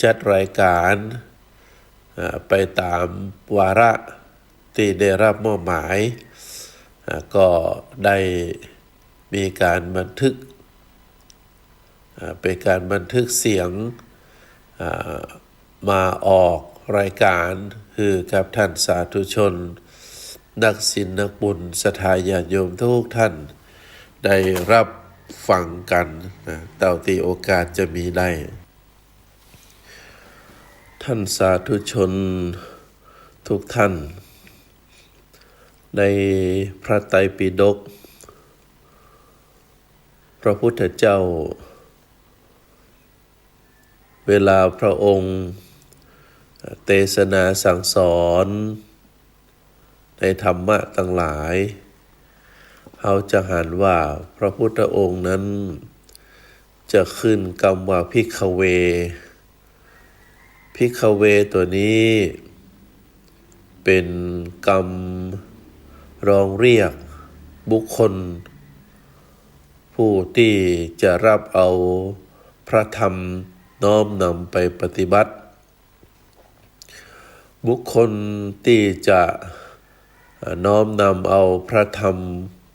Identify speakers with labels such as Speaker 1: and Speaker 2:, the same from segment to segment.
Speaker 1: จัดรายการไปตามวาระที่ได้รับมอบหมายก็ได้มีการบันทึกเป็นการบันทึกเสียงมาออกรายการคือกับท่านสาธุชนนักศีลนักบุญศรัทธาญาติโยมทุกท่านได้รับฟังกันเท่าที่โอกาสจะมีได้ท่านสาธุชนทุกท่านในพระไตรปิฎกพระพุทธเจ้าเวลาพระองค์เทศนาสั่งสอนในธรรมะทั้งหลายเราจะหันว่าพระพุทธองค์นั้นจะขึ้นคำว่าภิกขเวภิกขเวตัวนี้เป็นคำร้องเรียกบุคคลผู้ที่จะรับเอาพระธรรมน้อมนำไปปฏิบัติบุคคลที่จะน้อมนำเอาพระธรรม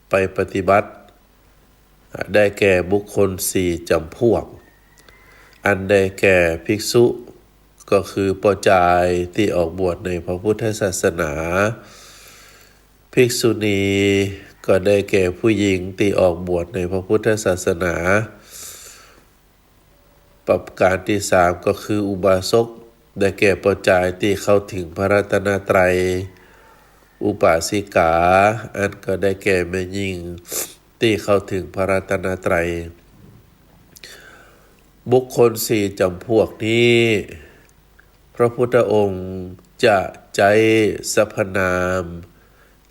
Speaker 1: ไปปฏิบัติได้แก่บุคคล4จำพวกอันได้แก่ภิกษุก็คือปจายที่ออกบวชในพระพุทธศาสนาภิกษุณีก็ได้แก่ผู้หญิงที่ออกบวชในพระพุทธศาสนาประการที่3ก็คืออุบาสกได้แก่ปจายที่เข้าถึงพระรัตนตรัยอุบาสิกาอันก็ได้แก่แม่หญิงที่เข้าถึงพระรัตนตรัยบุคคล4จำพวกนี้พระพุทธองค์จะใช้สรรพนาม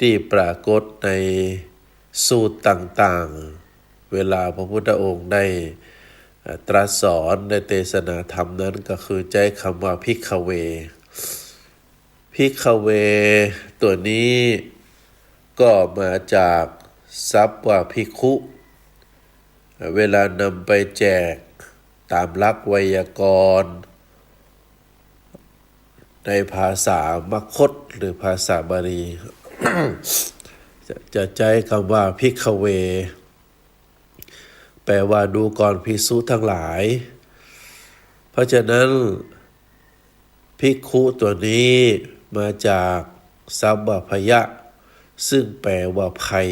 Speaker 1: ที่ปรากฏในสูตรต่างๆเวลาพระพุทธองค์ได้ตรัสสอนในเทศนาธรรมนั้นก็คือใช้คำว่าภิกขเวภิกขเวตัวนี้ก็มาจากศัพท์ว่าภิกขุเวลานำไปแจกตามหลักไวยากรณ์ในภาษามคธหรือภาษาบาลี จะใช้คำว่าภิกขเวแปลว่าดูก่อนภิกษุทั้งหลายเพราะฉะนั้นภิกขุตัวนี้มาจากศัพท์ว่าพยะซึ่งแปลว่าภัย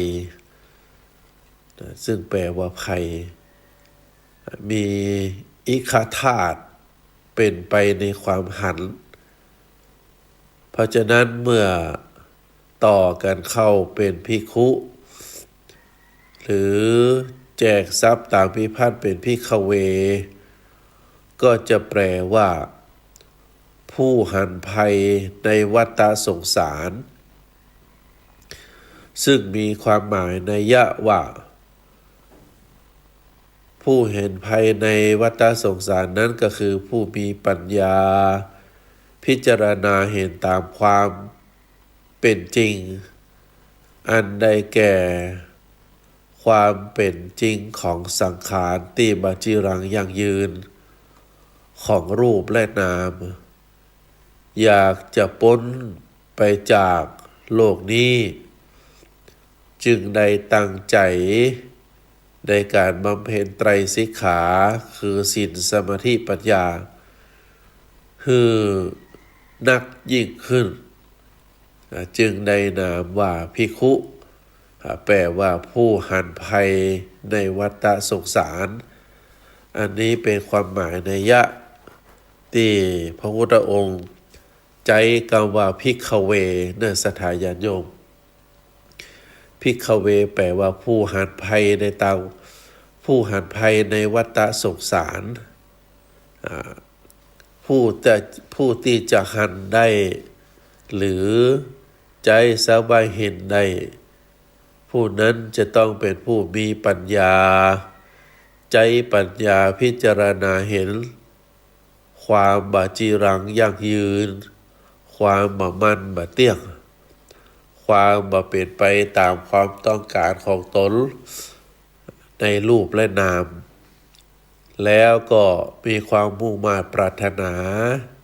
Speaker 1: มีอิคธาตุเป็นไปในความหันเพราะฉะนั้นเมื่อต่อกันเข้าเป็นภิกขุหรือแจกทรัพย์ตามพิพัฒน์เป็นภิกขเวก็จะแปลว่าผู้หันภัยในวัฏสงสารซึ่งมีความหมายนัยยะว่าผู้เห็นภัยในวัฏสงสารนั้นก็คือผู้มีปัญญาพิจารณาเห็นตามความเป็นจริงอันได้แก่ความเป็นจริงของสังขารที่บาจิรังยั่งยืนของรูปและนามอยากจะพ้นไปจากโลกนี้จึงได้ตั้งใจในการบำเพ็ญไตรสิกขาคือศีลสมาธิปัญญาคือนักยิ่งขึ้นจึงได้นามว่าภิกขุแปลว่าผู้หันภัยในวัฏสงสารอันนี้เป็นความหมายนัยยะที่พระพุทธองค์ใช้คำว่าภิกขเวเนื้อศรัทธาญาติโยมภิกขเวแปลว่าผู้หันภัยในวัฏสงสารผู้ที่จะหันได้หรือใจสบายเห็นได้ผู้นั้นจะต้องเป็นผู้มีปัญญาใจปัญญาพิจารณาเห็นความบาจิรังยั่งยืนความบ่มั่นบ่เที่ยงความบ่เป็นไปตามความต้องการของตนในรูปและนาม แล้วก็มีความมุ่งมา่ปรารถนา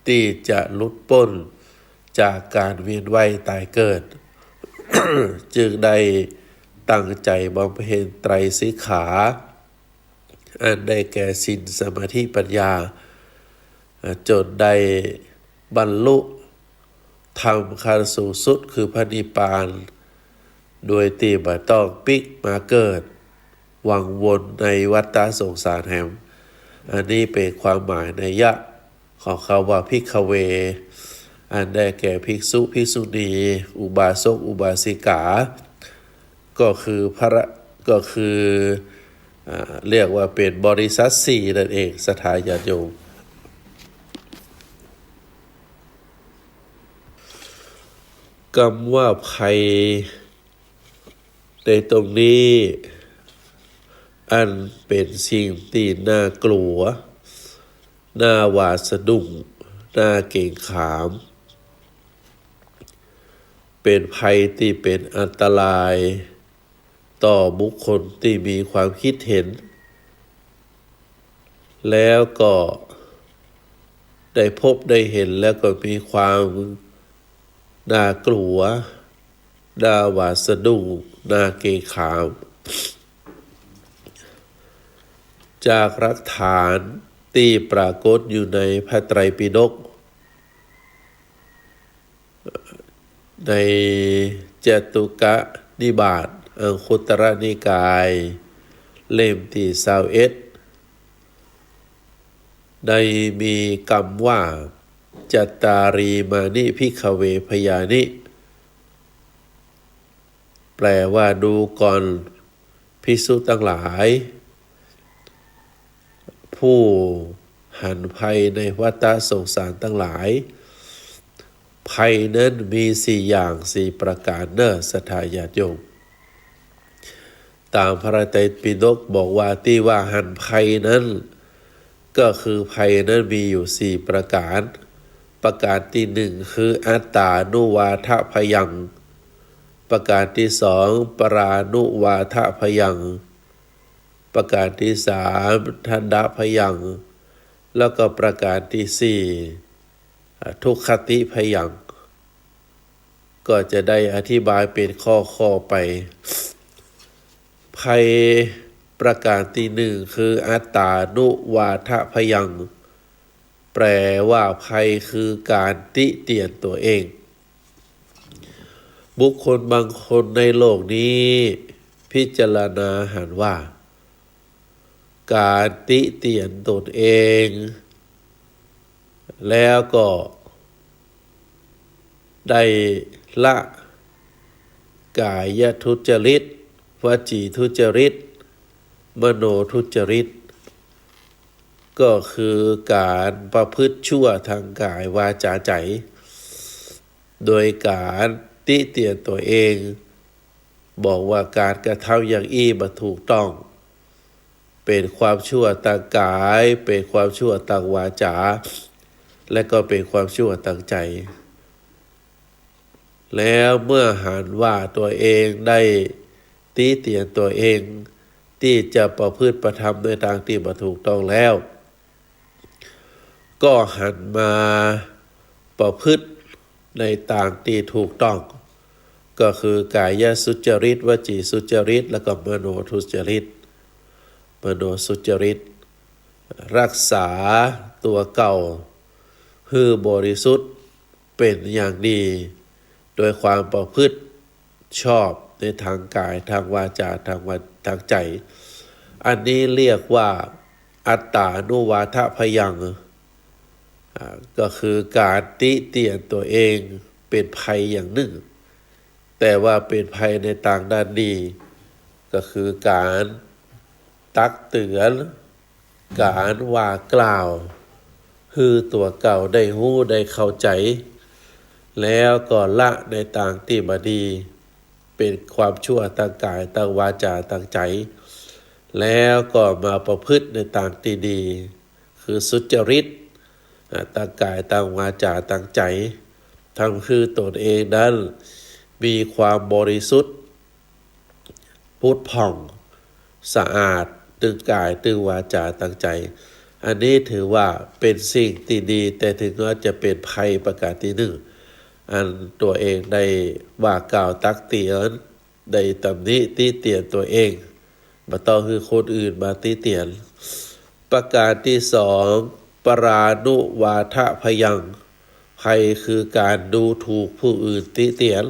Speaker 1: ที่จะหลุดพ้นจากการเวียนว่ายตายเกิด จึงได้ตั้งใจบำเพ็ญไตรสิกขาอันได้แก่ศีลสมาธิปัญญาจนได้บรรลุธรรมขั้นสูงสุดคือพระนิพพานโดยที่บ่ต้องปิกมาเกิดวังวนในวัฏสงสารแห่งอันนี้เป็นความหมายในยะของคำว่าภิกขเวอันได้แก่ภิกษุภิกษุณีอุบาสกอุบาสิกาก็คือเรียกว่าเป็นบริษัทสี่นั่นเองศรัทธาญาติโยมคำว่าภัยในตรงนี้อันเป็นสิ่งที่น่ากลัวน่าหวาดสะดุ้งน่าเกรงขามเป็นภัยที่เป็นอันตรายต่อบุคคลที่มีความคิดเห็นแล้วก็ได้พบได้เห็นแล้วก็มีความน่ากลัวน่าหวาดสะดุ้งน่าเกรงขามจากหลักฐานที่ปรากฏอยู่ในพระไตรปิฎกในจตุกนิบาตอังคุตรนิกายเล่มที่21ได้มีคำว่าจัตตารีมานิภิกขเวพยานิแปลว่าดูก่อนภิกษุทั้งหลายผู้หันภัยในวัฏสงสารทั้งหลายภัยนั้นมี4 อย่าง4 ประการเนอะศรัทธาญาติโยมตามพระไตรปิฎกบอกว่าที่ว่าหันภัยนั้นก็คือภัยนั้นมีอยู่4 ประการประการที่1คืออัตตานุวาทะพยังประการที่2ปรานุวาทะพยังประการที่3ทันดะพยังแล้วก็ประการที่4ทุกขติพยังก็จะได้อธิบายเป็นข้อไปภัยประการที่1คืออัตตานุวาทะพยังแปลว่าภัยคือการติเตียนตัวเองบุคคลบางคนในโลกนี้พิจารณาหันว่าการติเตียนตนเองแล้วก็ได้ละกายทุจริตวจีทุจริตมโนทุจริตก็คือการประพฤติชั่วทางกายวาจาใจโดยการติเตียนตัวเองบอกว่าการกระทำอย่างอี้บ่ถูกต้องเป็นความชั่วทางกายเป็นความชั่วทางวาจาและก็เป็นความชั่วทางใจแล้วเมื่อหันว่าตัวเองได้ติเตียนตัวเองที่จะประพฤติประทำในทางที่บ่ถูกต้องแล้วก็หันมาประพฤติในทางที่ถูกต้องก็คือกายสุจริตวจีสุจริตแล้วก็มโนทุจริตมโนสุจริตรักษาตัวเก่าคือบริสุทธิ์เป็นอย่างดีโดยความประพฤติชอบในทางกายทางวาจาทางใจอันนี้เรียกว่าอัตตานุวาทะพยังก็คือการติเตียนตัวเองเป็นภัยอย่างหนึ่งแต่ว่าเป็นภัยในต่างด้านดีก็คือการตักเตือนการว่ากล่าวคือตัวเก่าได้หู้ได้เข้าใจแล้วก็ละในต่างที่บ่ดีเป็นความชั่วทางกายทางวาจาทางใจแล้วก็มาประพฤติในต่างที่ดีคือสุจริตทางกายทางวาจาทางใจทำคือตนเองนั้นมีความบริสุทธิ์พุทธผ่องสะอาด ตึงกายตึงวาจาตั้งใจอันนี้ถือว่าเป็นสิ่งที่ดีแต่ถึงว่าจะเป็นภัยประการที่หนึ่งอันตัวเองได้ว่ากล่าวตักเตือนได้ตำหนิติเตียนตัวเองบ่ต้องคือคนอื่นมาติเตียนประการที่สองปรานุวาทะพยังภัยคือการดูถูกผู้อื่นติเตียน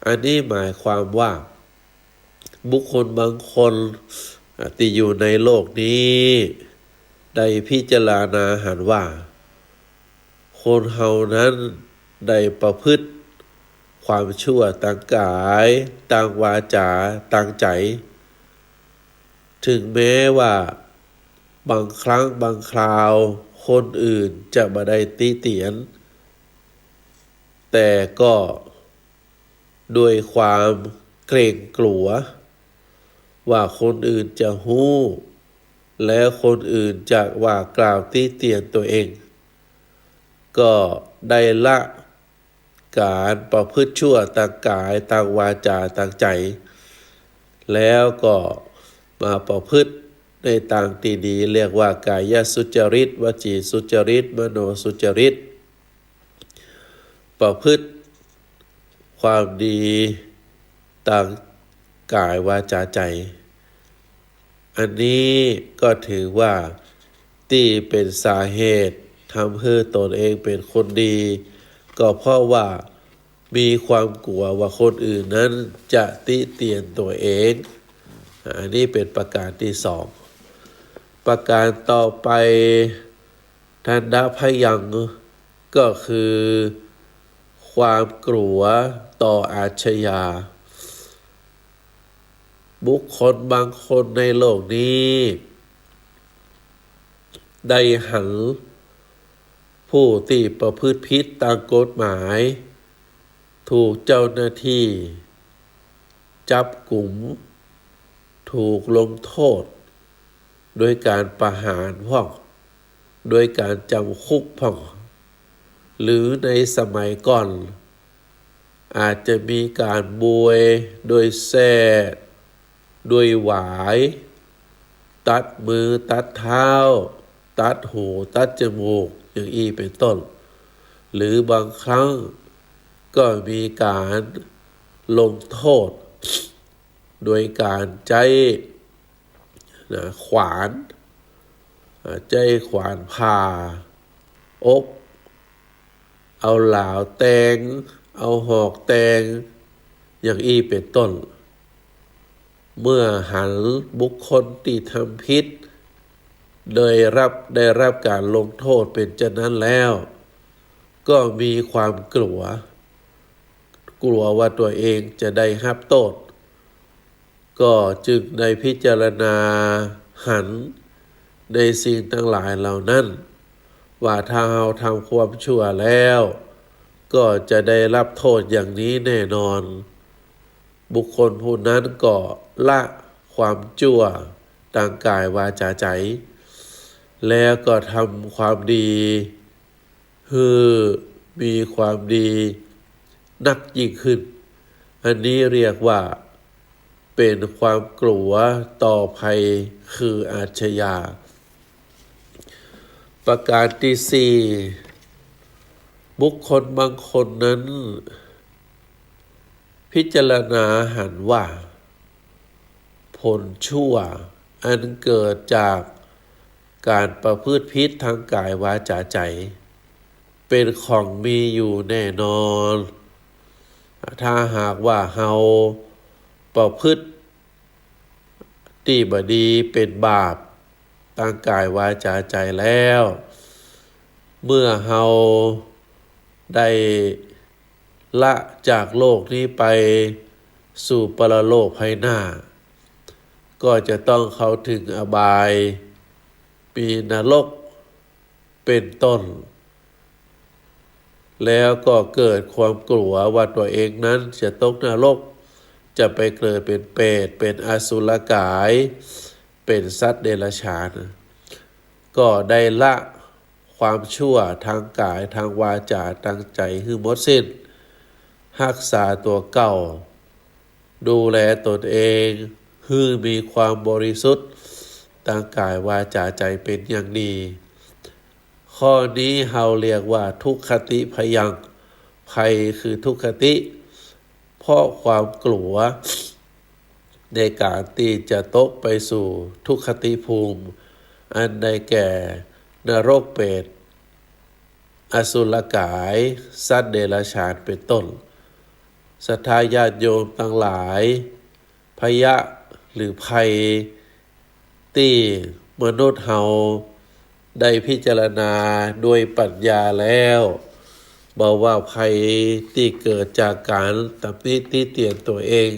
Speaker 1: อันนี้หมายความว่าบุคคลบางคนที่อยู่ในโลกนี้ได้พิจารณาหันว่าคนเฮานั้นได้ประพฤติความชั่วทางกายทางวาจาทางใจถึงแม้ว่าบางครั้งบางคราวคนอื่นจะบ่ได้ติเตียนแต่ก็ด้วยความเกรงกลัวว่าคนอื่นจะฮู้และคนอื่นจะว่ากล่าวติเตียนตัวเองก็ได้ละการประพฤติชั่วทางกายทางวาจาทางใจแล้วก็มาประพฤติในทางที่ดีเรียกว่ากายสุจริตวจีสุจริตมโนสุจริตประพฤติความดีทางกายวาจาใจอันนี้ก็ถือว่าที่เป็นสาเหตุทำให้ตนเองเป็นคนดีก็เพราะว่ามีความกลัวว่าคนอื่นนั้นจะติเตียนตัวเองอันนี้เป็นประการที่สองประการต่อไปทันดพยังก็คือความกลัวต่ออาชญาบุคคลบางคนในโลกนี้ได้หันผู้ที่ประพฤติผิดตามกฎหมายถูกเจ้าหน้าที่จับกุมถูกลงโทษโดยการประหารพ่องโดยการจำคุกพ่องหรือในสมัยก่อนอาจจะมีการบวยโดยแส้ด้วยหวายตัดมือตัดเท้าตัดหูตัดจมูกอย่างนี้เป็นต้นหรือบางครั้งก็มีการลงโทษโดยการใช้ขวานใช้ขวานผ่าอกเอาเหลาแตงเอาหอกแตงอย่างนี้เป็นต้นเมื่อหันบุคคลที่ทำผิดได้รับการลงโทษเป็นเช่นนั้นแล้วก็มีความกลัวว่าตัวเองจะได้รับโทษก็จึงได้พิจารณาหันในสิ่งทั้งหลายเหล่านั้นว่าถ้าเราทำความชั่วแล้วก็จะได้รับโทษอย่างนี้แน่นอนบุคคลผู้นั้นก็ละความชั่วทางกายวาจาใจแล้วก็ทำความดีคือมีความดีนักยิ่งขึ้นอันนี้เรียกว่าเป็นความกลัวต่อภัยคืออาชญาประการที่สี่บุคคลบางคนนั้นพิจารณาหันว่าผลชั่วอันเกิดจากการประพฤติผิดทางกายวาจาใจเป็นของมีอยู่แน่นอนถ้าหากว่าเฮาประพฤติที่บ่ดีเป็นบาปทางกายวาจาใจแล้วเมื่อเฮาได้ละจากโลกนี้ไปสู่ปรโลกภายหน้าก็จะต้องเข้าถึงอบายมีนรกเป็นต้นแล้วก็เกิดความกลัวว่าตัวเองนั้นจะตกนรกจะไปเกิดเป็นเปรตเป็นอสุรกายเป็นสัตว์เดรัจฉานก็ได้ละความชั่วทางกายทางวาจาทางใจให้หมดสิ้นรักษาตัวเก่าดูแลตนเองให้มีความบริสุทธิ์ ตั้งกายวาจาใจเป็นอย่างดีข้อนี้เฮาเรียกว่าทุกขติพยังภัยคือทุกขติเพราะความกลัวในการที่จะตกไปสู่ทุกขติภูมิอันได้แก่นรกเปรตอสุรกายสัตว์เดรัจฉานเป็นต้นศรัทธาญาติโยมทั้งหลายพยะหรือภัยที่มนุษย์เฮาได้พิจารณาด้วยปัญญาแล้วบอกว่าภัยที่เกิดจากการตำหนิติเตียนตัวเอง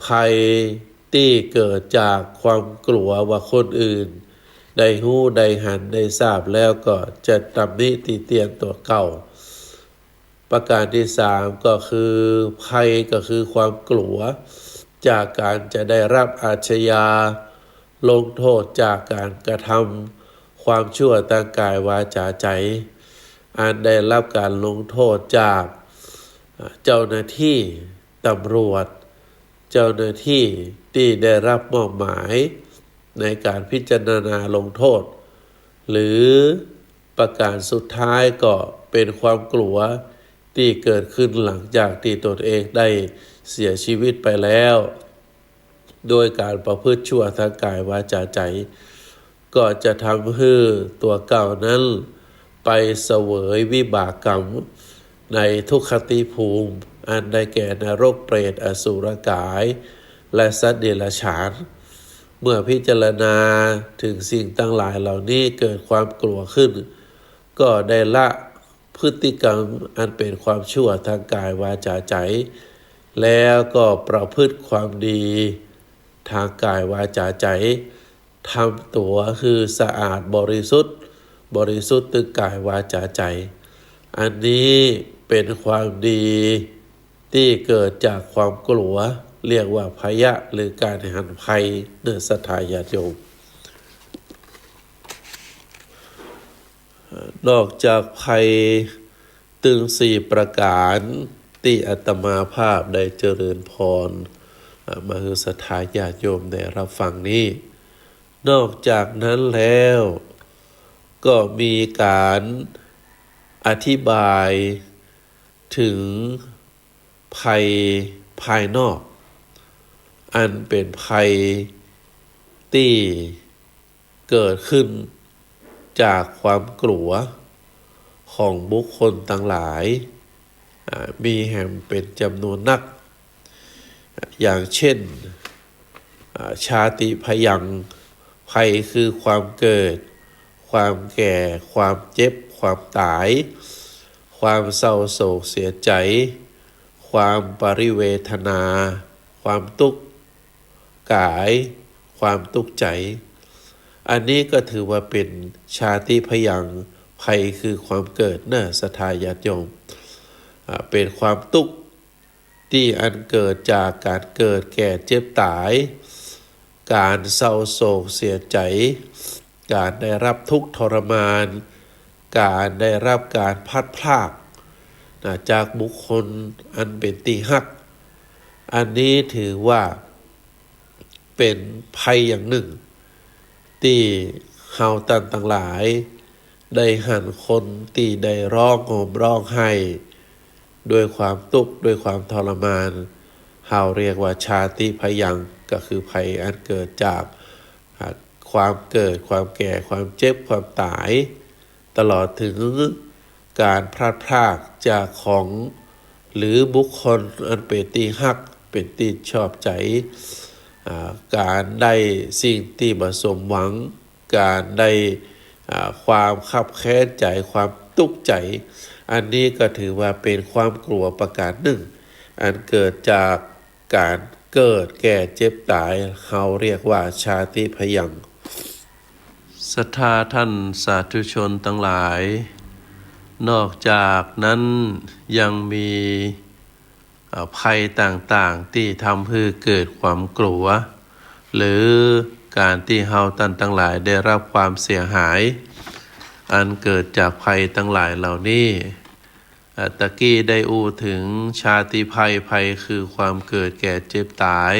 Speaker 1: ภัยที่เกิดจากความกลัวว่าคนอื่นได้หู้ได้หันได้ทราบแล้วก็จะตำหนิติเตียนตัวเก่าประการที่สามก็คือภัยก็คือความกลัวจากการจะได้รับอาชญาลงโทษจากการกระทำความชั่วทางกายวาจาใจอันได้รับการลงโทษจากเจ้าหน้าที่ตำรวจเจ้าหน้าที่ที่ได้รับมอบหมายในการพิจารณาลงโทษหรือประการสุดท้ายก็เป็นความกลัวที่เกิดขึ้นหลังจากที่ตนเองได้เสียชีวิตไปแล้วโดยการประพฤติชั่วทางกายวาจาใจก็จะทำให้ตัวเก่านั้นไปเสวยวิบากกรรมในทุกขติภูมิอันได้แก่นรกเปรตอสุรกายและสัตว์เดรัจฉานเมื่อพิจารณาถึงสิ่งทั้งหลายเหล่านี้เกิดความกลัวขึ้นก็ได้ละพฤติกรรมอันเป็นความชั่วทางกายวาจาใจแล้วก็ประพฤติความดีทางกายวาจาใจทำตัวคือสะอาดบริสุทธิ์ตึกกายวาจาใจอันนี้เป็นความดีที่เกิดจากความกลัวเรียกว่าพยะหรือการหันภัยเนื้อศรัทธาญาติโยมนอกจากภัยตึง4ประการที่อาตมาภาพได้เจริญพรมาคือศรัทธาญาติโยมได้รับฟังนี้นอกจากนั้นแล้วก็มีการอธิบายถึงภัยภายนอกอันเป็นภัยที่เกิดขึ้นจากความกลัวของบุคคลต่างหลายมีแห่งเป็นจำนวนนักอย่างเช่นชาติพยังภัยคือความเกิดความแก่ความเจ็บความตายความเศร้าโศกเสียใจความปริเวทนาความทุกข์กายความทุกข์ใจอันนี้ก็ถือว่าเป็นชาติพยังภัยคือความเกิดเนศรัทธาญาติโยมเป็นความทุกข์ที่อันเกิดจากการเกิดแก่เจ็บตายการเศร้าโศกเสียใจการได้รับทุกข์ทรมานการได้รับการพัดพรากจากบุคคลอันเป็นที่รักอันนี้ถือว่าเป็นภัยอย่างหนึ่งที่เฮาท่านทั้งหลายได้หันคนที่ได้ร้องโหมร้องไห้ด้วยความทุกข์ด้วยความทรมานเฮาเรียกว่าชาติพยังก็คือภัยอันเกิดจากความเกิดความแก่ความเจ็บความตายตลอดถึงการพลัดพรากจากของหรือบุคคลอันเป็นที่รักเป็นที่ชอบใจการได้สิ่งที่บ่สมหวังการได้ความคับแค้นใจความทุกข์ใจอันนี้ก็ถือว่าเป็นความกลัวประการหนึ่งอันเกิดจากการเกิดแก่เจ็บตายเขาเรียกว่าชาติพยังศรัทธาท่านสาธุชนทั้งหลายนอกจากนั้นยังมีภัยต่างๆที่ทำให้เกิดความกลัวหรือการที่เฮาท่านทั้งหลายได้รับความเสียหายอันเกิดจากภัยทั้งหลายเหล่านี้ตะกี้ได้อู้ถึงชาติภัยคือความเกิดแก่เจ็บตาย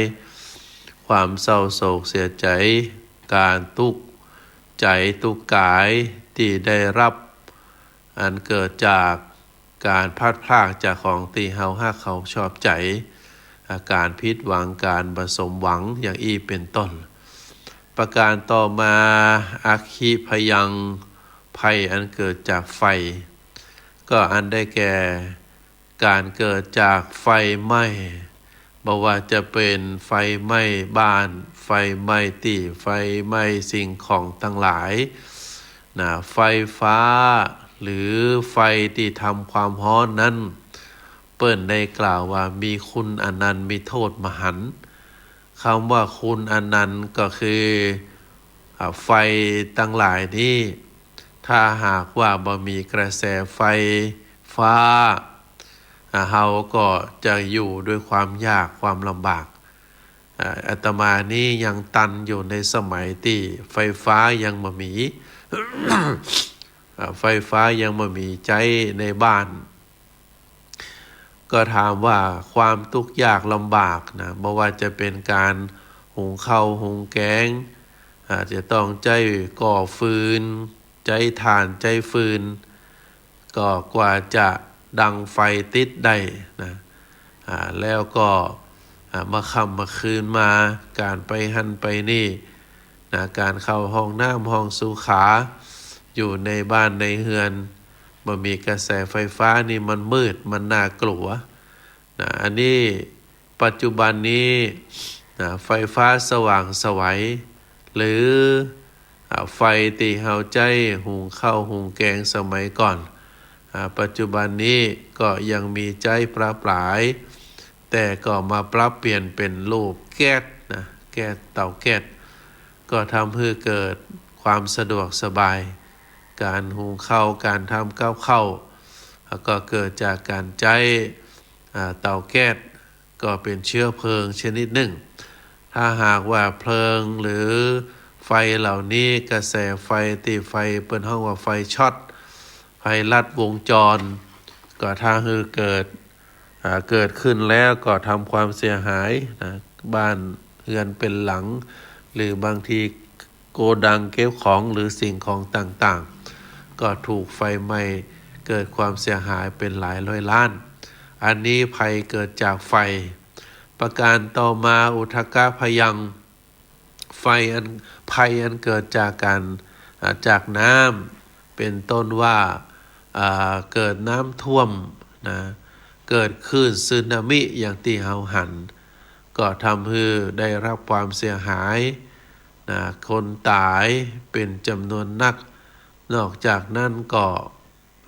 Speaker 1: ความเศร้าโศกเสียใจ การทุกข์ใจทุกข์กายที่ได้รับอันเกิดจากการพลาดพลาดจากของที่เฮาฮักเขาชอบใจอาการผิดหวังการบ่สมหวังอย่างอี้เป็นต้นประการต่อมาอาคีพยังภัยอันเกิดจากไฟก็อันได้แก่การเกิดจากไฟไหม้บ่ว่าจะเป็นไฟไหม้บ้านไฟไหม้ที่ไฟไหม้สิ่งของทั้งหลายนะไฟฟ้าหรือไฟที่ทำความร้อนนั้นเปิ้นได้กล่าวว่ามีคุณอนันต์มีโทษมหันต์คำว่าคุณอนันต์ก็คือไฟทั้งหลายนี้ถ้าหากว่าบ่มีกระแสไฟฟ้าเฮาก็จะอยู่ด้วยความยากความลำบากอาตมานี่ยังตันอยู่ในสมัยที่ไฟฟ้ายังบ่มี ไฟฟ้ายังบ่มีใช้ในบ้านก็ถามว่าความทุกข์ยากลำบากนะบ่ว่าจะเป็นการหุงข้าวหุงแกงอาจจะต้องใช้ก่อฟืนใช้ถ่านใช้ฟืนก็กว่าจะดังไฟติดได้นะแล้วก็มาค่ำมาคืนมาการไปหั่นไปนี่นะการเข้าห้องน้ำห้องสุขาอยู่ในบ้านในเฮือนบ่มีกระแสไฟฟ้านี่มันมืดมันน่ากลัวนะอันนี้ปัจจุบันนี้นะไฟฟ้าสว่างไสวหรือไฟที่เฮาใช้หุงข้าวหุงแกงสมัยก่อนปัจจุบันนี้ก็ยังมีใช้ประปรายแต่ก็มาปรับเปลี่ยนเป็นรูปแก๊สนะแก๊สเตาแก๊สก็ทำให้เกิดความสะดวกสบายการหุงข้าวการทำกับข้าวก็เกิดจากการใช้เตาแก๊สก็เป็นเชื้อเพลิงชนิดหนึ่งถ้าหากว่าเพลิงหรือไฟเหล่านี้กระแสไฟที่ไฟเปิ้นฮ้องว่าไฟช็อตไฟลัดวงจรก็ถ้าคือเกิดขึ้นแล้วก็ทำความเสียหายนะบ้านเรือนเป็นหลังหรือบางทีโกดังเก็บของหรือสิ่งของต่างๆก็ถูกไฟไหม้เกิดความเสียหายเป็นหลายร้อยล้านอันนี้ภัยเกิดจากไฟประการต่อมาอุทกพยังภัยอันเกิดจากการจากน้ำเป็นต้นว่าเกิดน้ำท่วมนะเกิดคลื่นสึนามิอย่างที่เฮาหันก็ทำให้ได้รับความเสียหายนะคนตายเป็นจำนวนนักนอกจากนั้นก็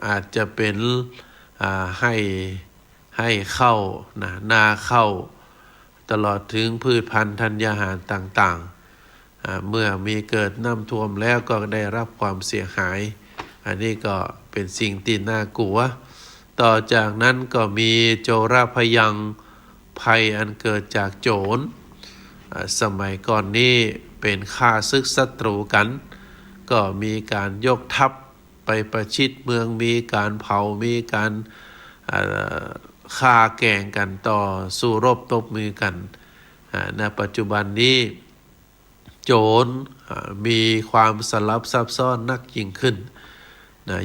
Speaker 1: อาจจะเป็นให้เข้านะนาเข้าตลอดถึงพืชพันธุ์ธัญญาหารต่างๆเมื่อมีเกิดน้ำท่วมแล้วก็ได้รับความเสียหายอันนี้ก็เป็นสิ่งที่น่ากลัวต่อจากนั้นก็มีโจรพยังภัยอันเกิดจากโจรสมัยก่อนนี้เป็นฆ่าศึกศัตรูกันก็มีการยกทัพไปประชิดเมืองมีการเผามีการฆ่าแกล้งกันต่อสู้รบตบมือกันณปัจจุบันนี้โจรมีความสลับซับซ้อนนักยิ่งขึ้น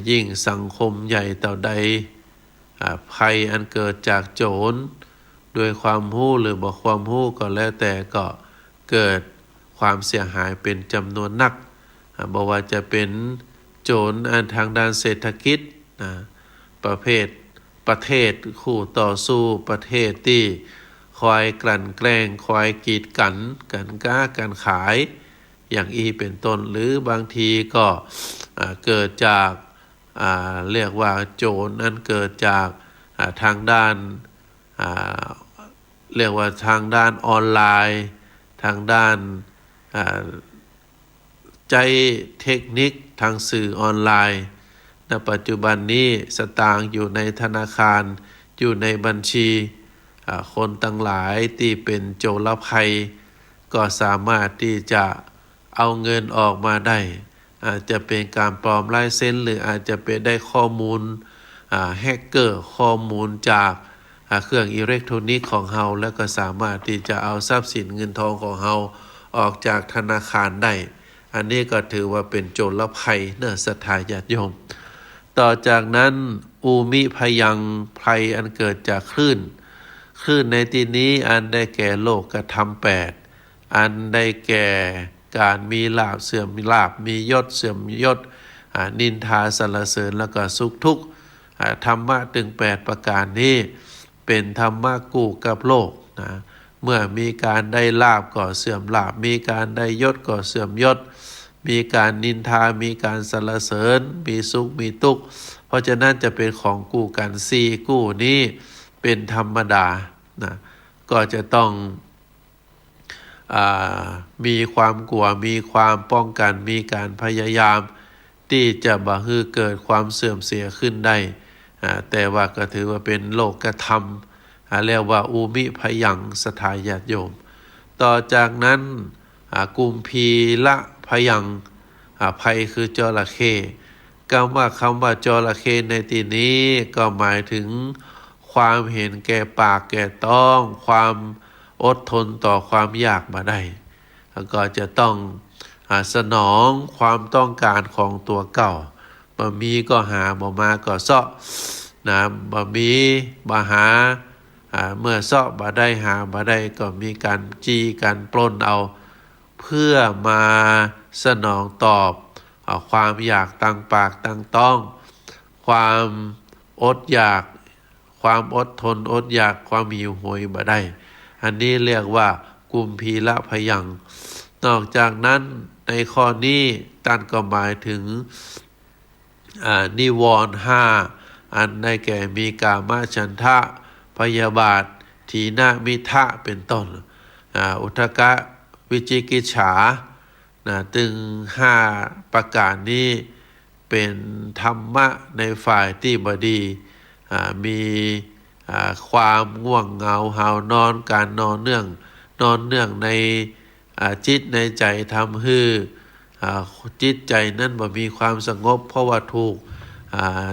Speaker 1: ยิ่งสังคมใหญ่ต่อใดภัยอันเกิดจากโจรด้วยความรู้หรือบ่ความรู้ก็แล้วแต่ก็เกิดความเสียหายเป็นจำนวนนักบ่ว่าจะเป็นโจรทางด้านเศรษฐกิจประเทศคู่ต่อสู้ประเทศที่คอยกลั่นแกล้งคอยกีดกันค้ากันขายอย่างอีเป็นต้นหรือบางทีก็เกิดจากเรียกว่าโจรนั้นเกิดจากทางด้านเรียกว่าทางด้านออนไลน์ทางด้านใจเทคนิคทางสื่อออนไลน์ณปัจจุบันนี้สตางค์อยู่ในธนาคารอยู่ในบัญชีคนทั้งหลายที่เป็นโจรภัยก็สามารถที่จะเอาเงินออกมาได้อาจจะเป็นการปลอมลายเซ็นหรืออาจจะเป็นได้ข้อมูลแฮกเกอร์ข้อมูลจากเครื่องอิเล็กทรอนิกส์ของเฮาแล้วก็สามารถที่จะเอาทรัพย์สินเงินทองของเฮาออกจากธนาคารได้ อันนี้ก็ถือว่าเป็นโจรภัยเนอะศรัทธาญาติโยมต่อจากนั้นอูมิพยังภัยอันเกิดจากคลื่นในที่นี้อันได้แก่โลกธรรม8อันได้แก่การมีลาภเสื่อมลาภมียศเสื่อมยศนินทาสรรเสริญแล้วก็สุขทุกข์ธรรมะถึง8ประการนี้เป็นธรรมะกู้กับโลกนะเมื่อมีการได้ลาภก็เสื่อมลาภมีการได้ยศก็เสื่อมยศมีการนินทามีการสรรเสริญมีสุขมีทุกข์เพราะฉะนั้นจะเป็นของกู้กัน4กู้นี้เป็นธรรมดานะก็จะต้องมีความกลัวมีความป้องกันมีการพยายามที่จะบ่ให้เกิดความเสื่อมเสียขึ้นได้แต่ว่าก็ถือว่าเป็นโลกธรรมเรียกว่าอูมิพยังศรัทธาญาติโยมต่อจากนั้นกุมพีละพยังภัยคือจระเข้คำว่าจระเข้ในที่นี้ก็หมายถึงความเห็นแก่ปากแก่ต้องความอดทนต่อความยากมาได้ก็จะต้องสนองความต้องการของตัวเก่าบ่มีก็หาบ่มาก็เซาะนะบ่มีบ่หาเมื่อเซาะบ่ได้หาบ่ได้ก็มีการจี้การปล้นเอาเพื่อมาสนองตอบความอยากตั้งปากตั้งต้องความอดอยากความอดทนอดอยากความหิวโหยบ่ได้อันนี้เรียกว่ากุมพีละพยังนอกจากนั้นในข้อนี้ท่านก็หมายถึงนิวรณ์5อันได้แก่มีกามฉันทะพยาบาทถีนมิทะเป็นต้นอุทกะวิจิกิจฉาตึง5ประการนี้เป็นธรรมะในฝ่ายที่บดีมีความง่วงเหงาหาวนอนการนอนเนื่องในจิตในใจทำให้จิตใจนั้นบ่มีความสงบเพราะว่าถูก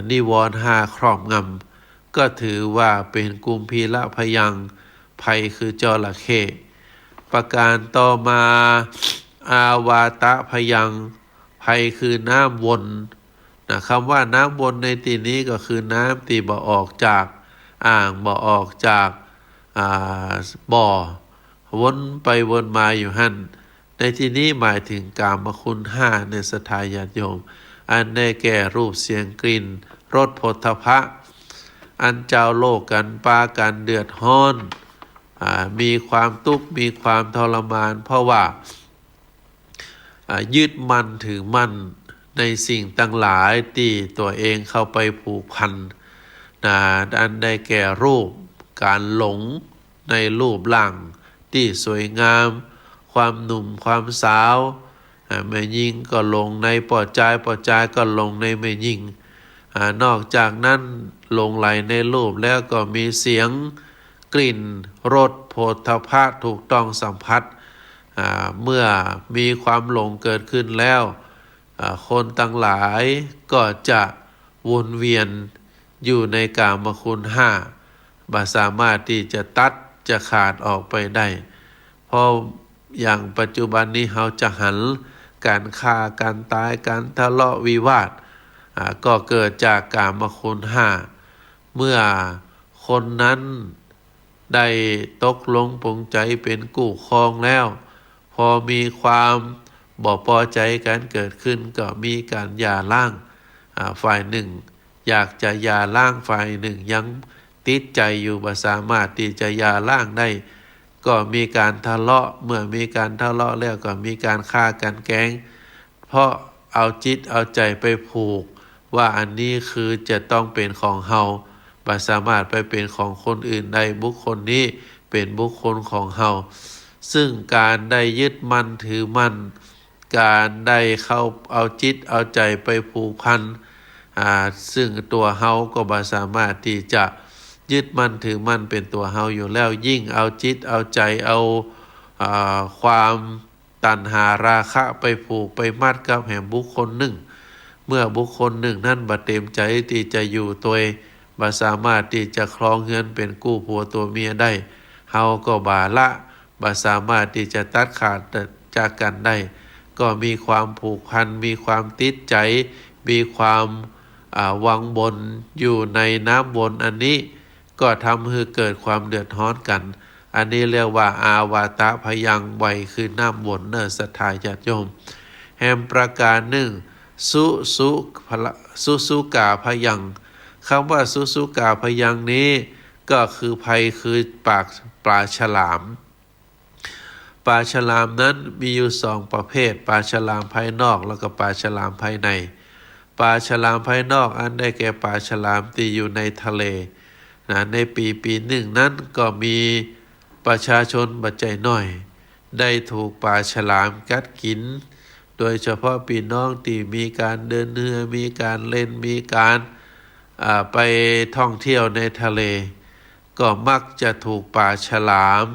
Speaker 1: นิวรณ์5ครอบงำก็ถือว่าเป็นกุมพีละพยังภัยคือจระเข้ประการต่อมาอาวาตะพยังภัยคือน้ำวนคำว่าน้ำวนในที่นี้ก็คือน้ำที่บ่ออกจากอ่างบ่ออกจากบ่อวนไปวนมาอยู่หั่นในที่นี้หมายถึงกามคุณ5ในศรัทธาญาติโยมอันได้แก่รูปเสียงกลิ่นรสโผฏฐัพพะอันเจ้าโลกกันปากันเดือดร้อนมีความทุกข์มีความทรมานเพราะว่ายึดมั่นถือมั่นในสิ่งต่างหลายที่ตัวเองเข้าไปผูกพันอันได้แก่รูปการหลงในรูปร่างที่สวยงามความหนุ่มความสาวแม่หญิงก็หลงในปอดใจก็หลงในแม่หญิงนอกจากนั้นหลงไหลในรูปแล้วก็มีเสียงกลิ่นรสโผฏฐัพพะถูกต้องสัมผัสเมื่อมีความหลงเกิดขึ้นแล้วคนทั้งหลายก็จะวนเวียนอยู่ในกามคุณ5บ่สามารถที่จะตัดจะขาดออกไปได้เพราะอย่างปัจจุบันนี้เราจะหันการฆ่าการตายการทะเลาะวิวาทก็เกิดจากกามคุณ5เมื่อคนนั้นได้ตกลงปรงใจเป็นกู้ครองแล้วพอมีความบ่พอใจกันเกิดขึ้นก็มีการหย่าร้างฝ่ายหนึ่งอยากจะหย่าร้างฝ่ายหนึ่งยังติดใจอยู่บ่สามารถที่จะหย่าร้างได้ก็มีการทะเลาะเมื่อมีการทะเลาะแล้วก็มีการฆ่ากันแกล้งเพราะเอาจิตเอาใจไปผูกว่าอันนี้คือจะต้องเป็นของเฮาบ่สามารถไปเป็นของคนอื่นได้บุคคลนี้เป็นบุคคลของเฮาซึ่งการได้ยึดมั่นถือมั่นการได้เข้าเอาจิตเอาใจไปผูกพันซึ่งตัวเฮาก็บ่สามารถที่จะยึดมั่นถือมั่นเป็นตัวเฮาอยู่แล้วยิ่งเอาจิตเอาใจเอาความตัณหาราคะไปผูกไปมัดกับแห่งบุคคลหนึ่งเมื่อบุคคลหนึ่งนั้นบ่เต็มใจที่จะอยู่ตัวบ่สามารถที่จะครองเรือนเป็นกู้ผัวตัวเมียได้เฮาก็บ่ละบ่สามารถที่จะตัดขาดจากกันได้ ก็มีความผูกพันมีความติดใจมีความวังวนอยู่ในน้ำวนอันนี้ก็ทำให้เกิดความเดือดร้อนกันอันนี้เรียกว่าอาวาตะพยังไวคือน้ำวนเนอศรัทธาญาติโยมแห่งประการหนึ่งสุกาพยังคำว่าสุกาพยังนี้ก็คือภัยคือปลาฉลามปลาฉลามนั้นมีอยู่สองประเภทปลาฉลามภายนอกแล้วก็ปลาฉลามภายในปลาฉลามภายนอกอันได้แก่ปลาฉลามที่อยู่ในทะเลในปีหนึ่งนั้นก็มีประชาชนบัดใจน้อยได้ถูกปลาฉลามกัดกินโดยเฉพาะพี่น้องที่มีการเดินเรือมีการเล่นมีการไปท่องเที่ยวในทะเลก็มักจะถูกปลาฉลาม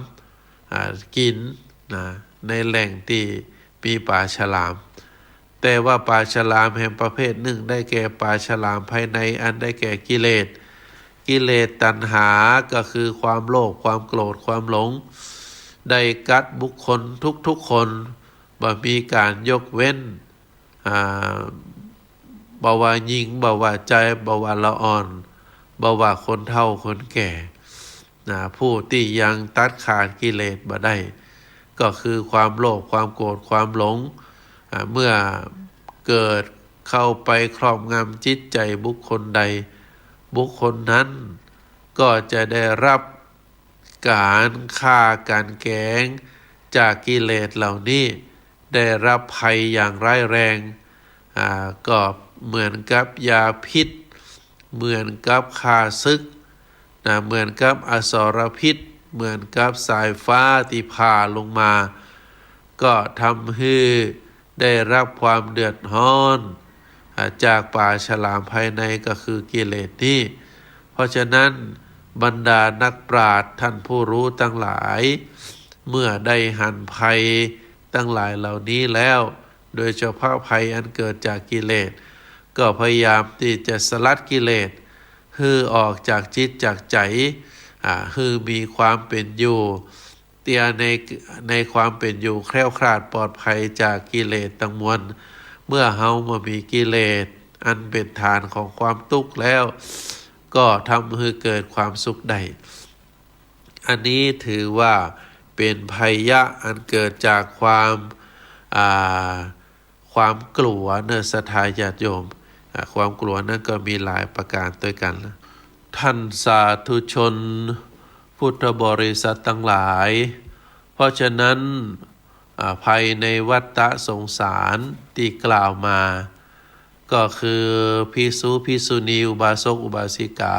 Speaker 1: กินในแหล่งที่มีปลาฉลามแต่ว่าปลาฉลามแห่งประเภทหนึ่งได้แก่ปลาฉลามภายในอันได้แก่กิเลสตัณหาก็คือความโลภความโกรธความหลงได้กัดบุคคลทุกคนบ่มีการยกเว้นบ่ว่าหญิงบ่ว่าใจบ่ว่าละอ่อนบ่ว่าคนเฒ่าคนแก่ผู้ที่ยังตัดขาดกิเลสบ่ได้ก็คือความโลภความโกรธความหลงเมื่อเกิดเข้าไปครอบงำจิตใจบุคคลใดบุคคลนั้นก็จะได้รับการฆ่าการแกล้งจากกิเลสเหล่านี้ได้รับภัยอย่างร้ายแรงก็เหมือนกับยาพิษเหมือนกับฆ่าศึกเหมือนกับอสรพิษเหมือนกับสายฟ้าที่ผ่าลงมาก็ทำให้ได้รับความเดือดร้อนจากปลาฉลามภายในก็คือกิเลสนี้เพราะฉะนั้นบรรดานักปราชญ์ท่านผู้รู้ทั้งหลายเมื่อได้หันภัยทั้งหลายเหล่านี้แล้วโดยเฉพาะภัยอันเกิดจากกิเลสก็พยายามที่จะสลัดกิเลสให้ออกจากจิตจากใจให้มีความเป็นอยู่เตียในความเป็นอยู่แคล้วคลาดปลอดภัยจากกิเลสทั้งมวลเมื่อเฮามามีกิเลสอันเป็นฐานของความทุกข์แล้วก็ทำให้เกิดความสุขได้อันนี้ถือว่าเป็นภัยยะอันเกิดจากความกลัวเนื้อศรัทธาญาติโยมความกลัวนั้นก็มีหลายประการด้วยกันท่านสาธุชนพุทธบริษัททั้งหลายเพราะฉะนั้นภัยในวัฏสงสารที่กล่าวมาก็คือภิกษุภิกษุณีอุบาสกอุบาสิกา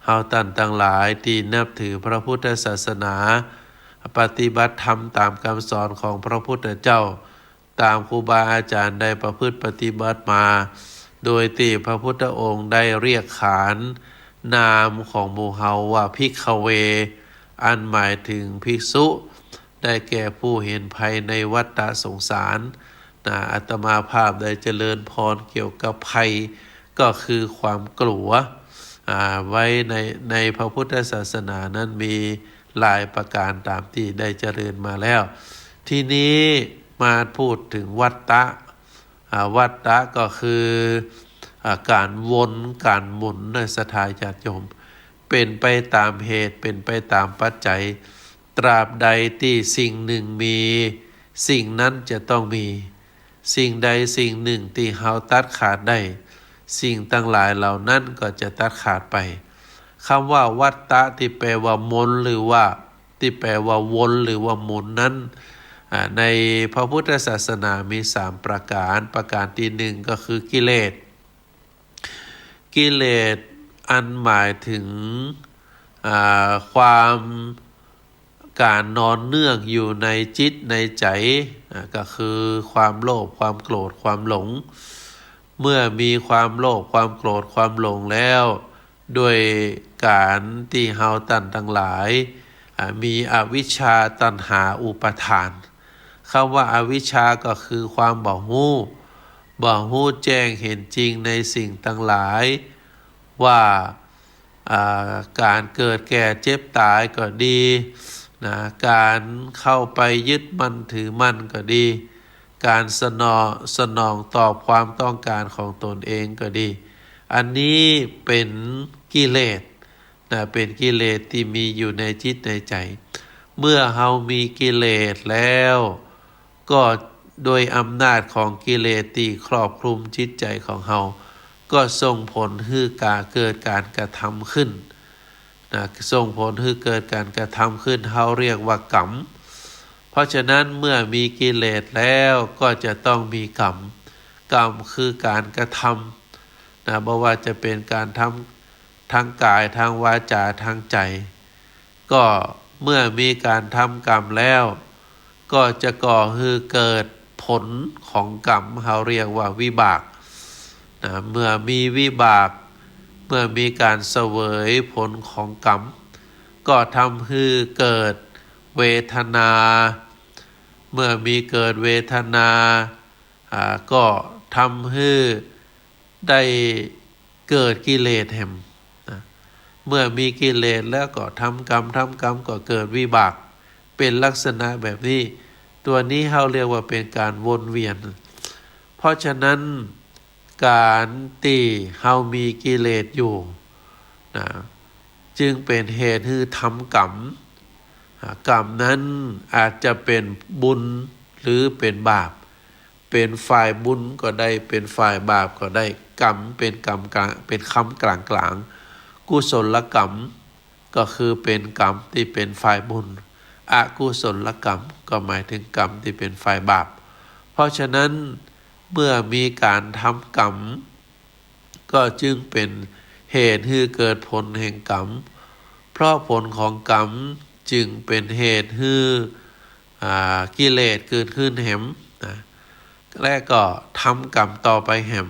Speaker 1: เฮาท่านทั้งหลายที่นับถือพระพุทธศาสนาปฏิบัติธรรมตามคำสอนของพระพุทธเจ้าตามครูบาอาจารย์ได้ประพฤติปฏิบัติมาโดยที่พระพุทธองค์ได้เรียกขานนามของหมู่เฮาว่าภิกขเวอันหมายถึงภิกษุได้แก่ผู้เห็นภัยในวัฏสงสารอาตมาภาพได้เจริญพรเกี่ยวกับภัยก็คือความกลัวไว้ในพระพุทธศาสนานั้นมีหลายประการตามที่ได้เจริญมาแล้วทีนี้มาพูดถึงวัฏฏะก็คือการวนการหมุนในศรัทธาญาติโยมเป็นไปตามเหตุเป็นไปตามปัจจัยตราบใดที่สิ่งหนึ่งมีสิ่งนั้นจะต้องมีสิ่งใดสิ่งหนึ่งที่เฮาตัดขาดได้สิ่งทั้งหลายเหล่านั้นก็จะตัดขาดไปคำว่าวัฏฏะที่แปลว่าหมุนหรือว่าที่แปลว่าวนหรือว่าหมุนนั้นในพระพุทธศาสนามี3ประการที่หนึ่งก็คือกิเลสอันหมายถึงความการนอนเนื่องอยู่ในจิตในใจก็คือความโลภความโกรธความหลงเมื่อมีความโลภความโกรธความหลงแล้วด้วยการที่เฮาท่านทั้งหลายมีอวิชชาตัณหาอุปาทานคำว่าอวิชชาก็คือความบ่ฮู้แจ้งเห็นจริงในสิ่งทั้งหลายว่าการเกิดแก่เจ็บตายก็ดีการเข้าไปยึดมั่นถือมั่นก็ดี การสนองตอบความต้องการของตนเองก็ดีอันนี้เป็นกิเลสเป็นกิเลสที่มีอยู่ในจิตในใจเมื่อเฮามีกิเลสแล้วก็โดยอำนาจของกิเลสที่ครอบคลุมจิตใจของเฮาก็ส่งผลให้เกิดการกระทำขึ้นส่งผลให้เกิดการกระทำขึ้นเฮาเรียกว่ากรรมเพราะฉะนั้นเมื่อมีกิเลสแล้วก็จะต้องมีกรรมคือการกระทำไม่ว่าจะเป็นการทำทางกายทางวาจาทางใจก็เมื่อมีการทำกรรมแล้วก็จะก่อให้เกิดผลของกรรมเราเรียกว่าวิบากเมื่อมีวิบากเมื่อมีการเสวยผลของกรรมก็ทำให้เกิดเวทนาเมื่อมีเกิดเวทนาก็ทำให้ได้เกิดกิเลสแห่งเมื่อมีกิเลสแล้วก็ทำกรรมก็เกิดวิบากเป็นลักษณะแบบนี้ตัวนี้เราเรียกว่าเป็นการวนเวียนเพราะฉะนั้นการที่เรามีกิเลสอยู่จึงเป็นเหตุให้ทำกรรมนั้นอาจจะเป็นบุญหรือเป็นบาปเป็นฝ่ายบุญก็ได้เป็นฝ่ายบาปก็ได้กรรมเป็นกรรมกลางเป็นคำกลางกุศลกรรมก็คือเป็นกรรมที่เป็นฝ่ายบุญอกุศลกรรมก็หมายถึงกรรมที่เป็นฝ่ายบาปเพราะฉะนั้นเมื่อมีการทำกรรมก็จึงเป็นเหตุให้เกิดผลแห่งกรรมเพราะผลของกรรมจึงเป็นเหตุให้กิเลสเกิดขึ้นแห่งและก็ทำกรรมต่อไปแห่ง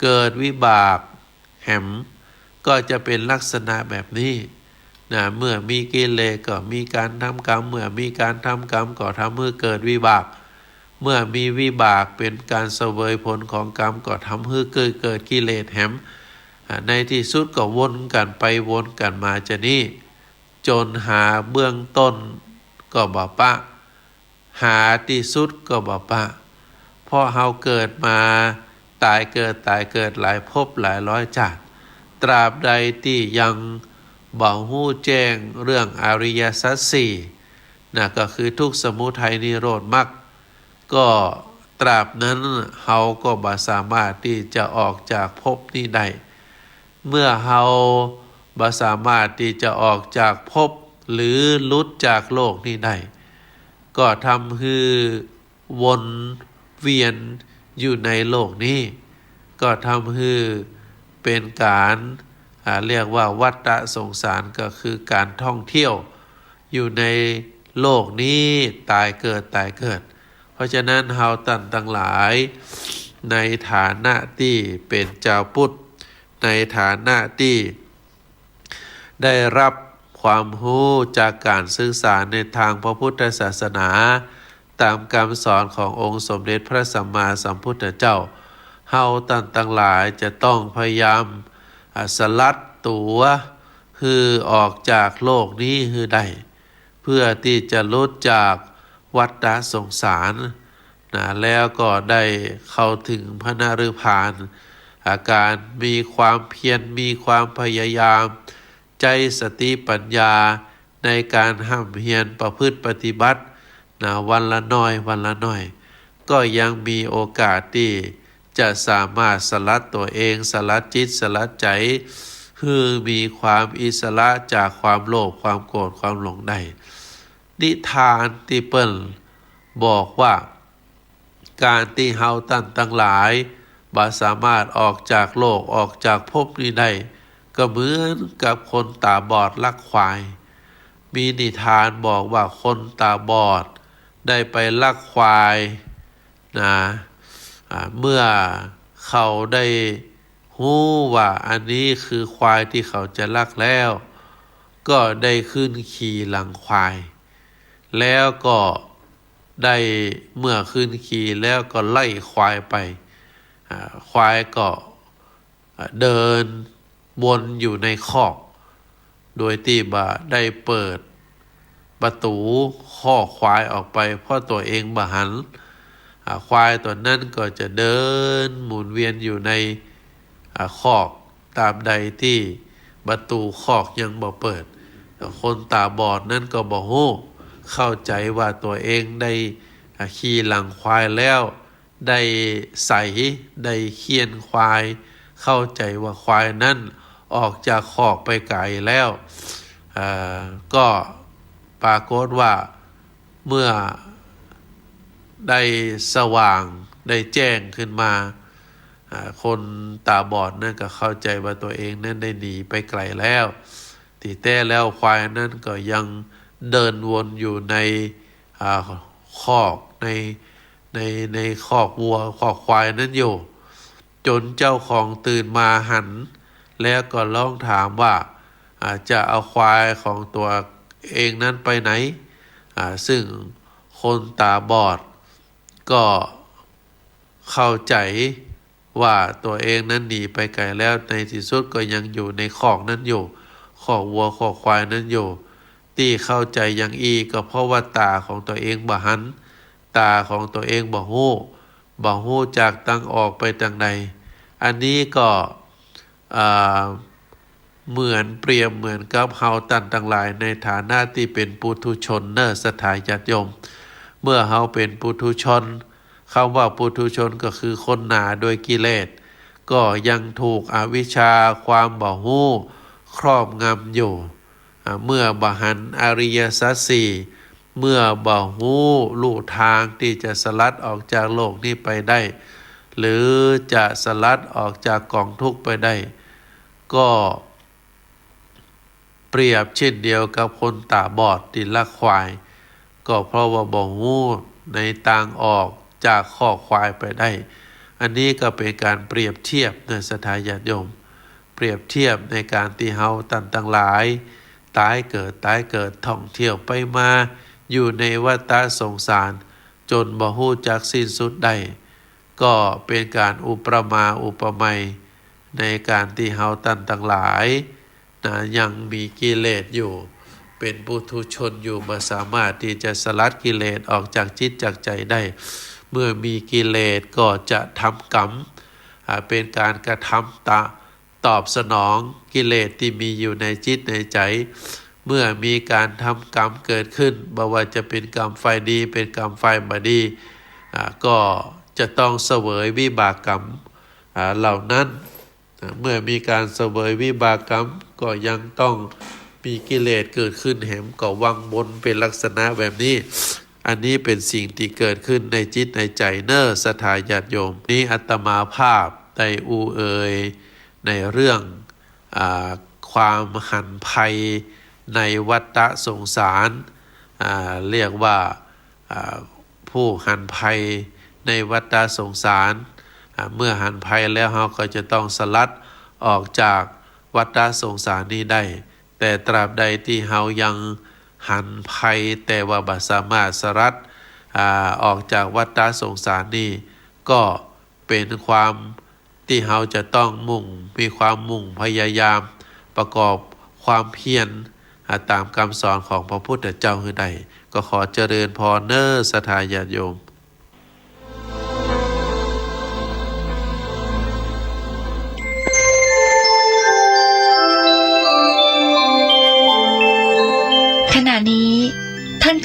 Speaker 1: เกิดวิบากแห่งก็จะเป็นลักษณะแบบนี้เมื่อมีกิเลสก็มีการทำกรรมเมื่อมีการทำกรรมก็ทำให้เกิดวิบากเมื่อมีวิบากเป็นการเสวยผลของกรรมก็ทำให้เกิดกิเลสแห่งในที่สุดก็วนกันไปวนกันมาจะนี่จนหาเบื้องต้นก็บ่ปะหาที่สุดก็บ่ปะเพราะเฮาเกิดมาตายเกิดหลายภพหลายร้อยชาติตราบใดที่ยังบ่ฮู้แจ้งเรื่องอริยสัจสี่ก็คือทุกข์สมุทัยนิโรธมรรคก็ตราบนั้นเฮาก็บ่สามารถที่จะออกจากภพนี้ได้เมื่อเฮาบ่สามารถที่จะออกจากภพหรือหลุดจากโลกนี้ได้ก็ทำให้วนเวียนอยู่ในโลกนี้ก็ทำให้เป็นการเรียกว่าวัฏสงสารก็คือการท่องเที่ยวอยู่ในโลกนี้ตายเกิดเพราะฉะนั้นเฮาท่านทั้งหลายในฐานะที่เป็นเจ้าพุทธในฐานะที่ได้รับความรู้จากการศึกษาในทางพระพุทธศาสนาตามคำสอนขององค์สมเด็จพระสัมมาสัมพุทธเจ้าเฮาท่านทั้งหลายจะต้องพยายามสลัดตัวคือออกจากโลกนี้คือได้เพื่อที่จะลดจากวัฏสงสารแล้วก็ได้เข้าถึงพระนฤพานอาการมีความเพียรมีความพยายามใจสติปัญญาในการห้ามเพียรประพฤติปฏิบัติวันละน้อยก็ยังมีโอกาสที่จะสามารถสลัดตัวเองสลัดจิตสลัดใจคือมีความอิสระจากความโลภความโกรธความหลงได้นิทานที่เปิ้ลบอกว่าการที่เฮาท่านทั้งหลายบ่สามารถออกจากโลกออกจากภพนี้ได้ก็เหมือนกับคนตาบอดลักควายมีนิทานบอกว่าคนตาบอดได้ไปลักควายเมื่อเขาได้รู้ว่าอันนี้คือควายที่เขาจะลักแล้วก็ได้ขึ้นขี่หลังควายแล้วก็ได้เมื่อขึ้นขี่แล้วก็ไล่ควายไปควายก็เดินวนอยู่ในคอกโดยที่บ่ได้เปิดประตูคอกควายออกไปเพราะตัวเองบ่หัน ควายตัวนั้นก็จะเดินหมุนเวียนอยู่ในคอกตามใดที่ประตูคอกยังบ่เปิดคนตาบอดนั้นก็บ่ฮู้เข้าใจว่าตัวเองได้ขี่หลังควายแล้วได้ใส่ได้เคียนควายเข้าใจว่าควายนั้นออกจากคอกไปไกลแล้วก็ปรากฏว่าเมื่อได้สว่างได้แจ้งขึ้นมาคนตาบอดนั่นก็เข้าใจว่าตัวเองนั้นได้หนีไปไกลแล้วที่แท้แล้วควายนั้นก็ยังเดินวนอยู่ในคอกในคอกวัวคอกควายนั้นอยู่จนเจ้าของตื่นมาหันแล้วก็ร้องถามว่าจะเอาควายของตัวเองนั้นไปไหนซึ่งคนตาบอดก็เข้าใจว่าตัวเองนั้นหนีไปไกลแล้วในที่สุดก็ยังอยู่ในคอกนั้นอยู่คอกวัวคอกควายนั้นอยู่ที่เข้าใจอย่างอีก็เพราะว่าตาของตัวเองบ่หันตาของตัวเองบ่ฮู้จากตั้งออกไปทางใดอันนี้ก็เหมือนเปรียบเหมือนกับเฮาตันทั้งหลายในฐานะที่เป็นปุถุชนสถาญาติโยมเมื่อเฮาเป็นปุถุชนคำว่าปุถุชนก็คือคนหนาโดยกิเลสก็ยังถูกอวิชชาความบ่ฮู้ครอบงำอยู่เมื่อบ่หันอริยสัจสี่เมื่อบ่ฮู้ลู่ทางที่จะสลัดออกจากโลกนี้ไปได้หรือจะสลัดออกจากกองทุกข์ไปได้ก็เปรียบเช่นเดียวกับคนตาบอดที่ลักควายก็เพราะว่าบ่ฮู้ในทางออกจากคอกควายไปได้อันนี้ก็เป็นการเปรียบเทียบในสถาญาติโยมเปรียบเทียบในการที่เฮาทั้งหลายตายเกิดท่องเที่ยวไปมาอยู่ในวัฏสงสารจนบ่ฮู้จักสิ้นสุดได้ก็เป็นการอุปมาอุปไมยในการที่เฮาทั้งหลายยังมีกิเลสอยู่เป็นปุถุชนอยู่บ่สามารถที่จะสลัดกิเลสออกจากจิตจากใจได้เมื่อมีกิเลสก็จะทำกรรมเป็นการกระทำตอบสนองกิเลสที่มีอยู่ในจิตในใจเมื่อมีการทำกรรมเกิดขึ้นบ่ว่าจะเป็นกรรมฝ่ายดีเป็นกรรมฝ่ายไม่ดีก็จะต้องเสวยวิบากกรรมเหล่านั้นเมื่อมีการเสวยวิบากกรรมก็ยังต้องมีกิเลสเกิดขึ้นแหมก็วังบนเป็นลักษณะแบบนี้อันนี้เป็นสิ่งที่เกิดขึ้นในจิตในใจสถาญาติโยมนี้อาตมาภาพได้เอ่ยในเรื่องความหันภัยในวัฏสงสารเรียกว่าผู้หันภัยในวัฏสงสารเมื่อหันภัยแล้วเราก็จะต้องสลัดออกจากวัฏสงสารนี้ได้แต่ตราบใดที่เรายังหันภัยแต่ว่าบ่สามารถสลัดออกจากวัฏสงสารนี้ก็เป็นความที่เราจะต้องมีความมุ่งพยายามประกอบความเพียรตามคำสอนของพระพุทธเจ้าให้ได้ก็ขอเจริญพรสถาญาติโยม